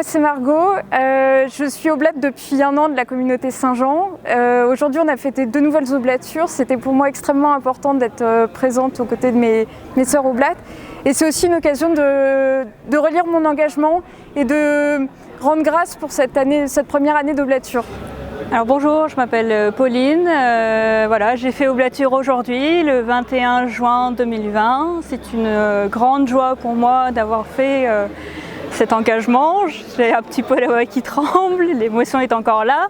c'est Margot. Je suis oblate depuis 1 an de la communauté Saint-Jean. Aujourd'hui, on a fêté 2 nouvelles oblatures. C'était pour moi extrêmement important d'être présente aux côtés de mes sœurs oblates. Et c'est aussi une occasion de relire mon engagement et de rendre grâce pour cette première année d'oblature. Alors bonjour, je m'appelle Pauline. Voilà, j'ai fait oblature aujourd'hui, le 21 juin 2020. C'est une grande joie pour moi d'avoir fait cet engagement. J'ai un petit peu la voix qui tremble, l'émotion est encore là.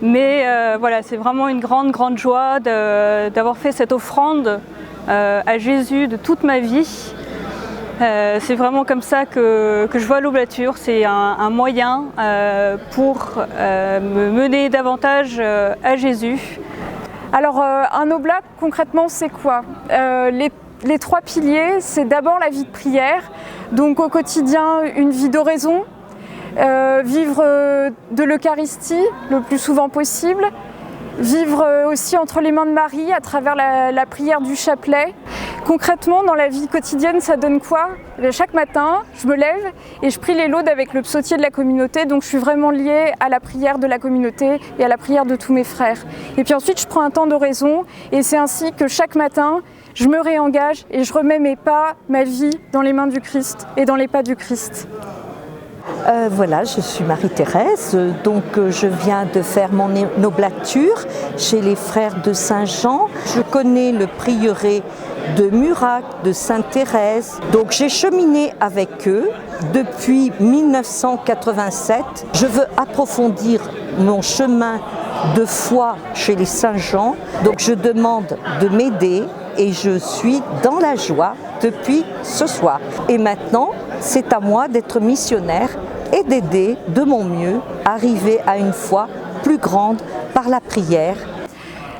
Mais voilà, c'est vraiment une grande joie d'avoir fait cette offrande à Jésus de toute ma vie. C'est vraiment comme ça que je vois l'oblature. C'est un moyen pour me mener davantage à Jésus. Alors un oblat, concrètement, c'est quoi? Les 3 piliers, c'est d'abord la vie de prière. Donc au quotidien, une vie d'oraison, vivre de l'Eucharistie le plus souvent possible, vivre aussi entre les mains de Marie à travers la prière du chapelet. Concrètement, dans la vie quotidienne, ça donne quoi? Chaque matin, je me lève et je prie les laudes avec le psautier de la communauté, donc je suis vraiment liée à la prière de la communauté et à la prière de tous mes frères. Et puis ensuite, je prends un temps d'oraison et c'est ainsi que chaque matin, je me réengage et je remets mes pas, ma vie dans les mains du Christ et dans les pas du Christ. Voilà, je suis Marie-Thérèse, donc je viens de faire mon oblature chez les frères de Saint-Jean. Je connais le prieuré de Murac, de Sainte-Thérèse, donc j'ai cheminé avec eux depuis 1987. Je veux approfondir mon chemin de foi chez les Saint-Jean, donc je demande de m'aider et je suis dans la joie depuis ce soir. Et maintenant, c'est à moi d'être missionnaire et d'aider de mon mieux à arriver à une foi plus grande par la prière.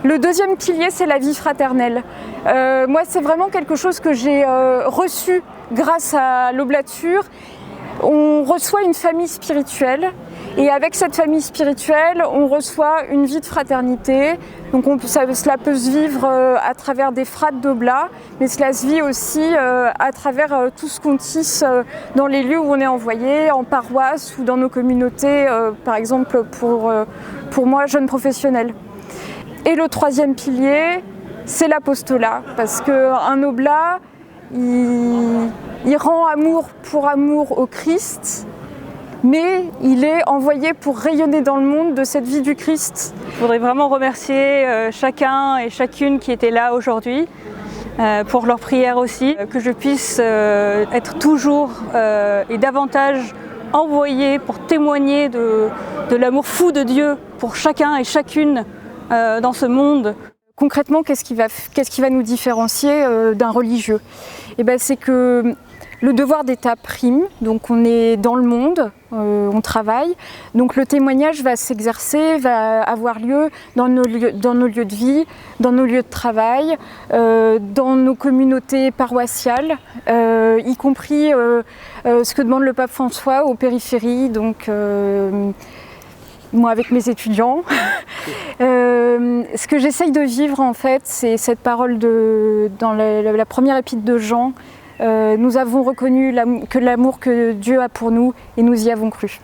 Le deuxième pilier, c'est la vie fraternelle. Moi, c'est vraiment quelque chose que j'ai reçu grâce à l'oblature. On reçoit une famille spirituelle et avec cette famille spirituelle, on reçoit une vie de fraternité. Donc cela peut se vivre à travers des frates d'oblats, mais cela se vit aussi à travers tout ce qu'on tisse dans les lieux où on est envoyé, en paroisse ou dans nos communautés, par exemple pour moi, jeune professionnelle. Et le troisième pilier, c'est l'apostolat, parce qu'un oblat, il rend amour pour amour au Christ, mais il est envoyé pour rayonner dans le monde de cette vie du Christ. Je voudrais vraiment remercier chacun et chacune qui était là aujourd'hui pour leur prière aussi, que je puisse être toujours et davantage envoyée pour témoigner de l'amour fou de Dieu pour chacun et chacune dans ce monde. Concrètement, qu'est-ce qui va nous différencier d'un religieux? C'est que le devoir d'État prime, donc on est dans le monde, on travaille, donc le témoignage va s'exercer, va avoir lieu dans nos lieux de vie, dans nos lieux de travail, dans nos communautés paroissiales, y compris ce que demande le pape François aux périphéries, donc moi avec mes étudiants. Ce que j'essaye de vivre en fait, c'est cette parole dans la première épître de Jean. Nous avons reconnu que l'amour que Dieu a pour nous et nous y avons cru.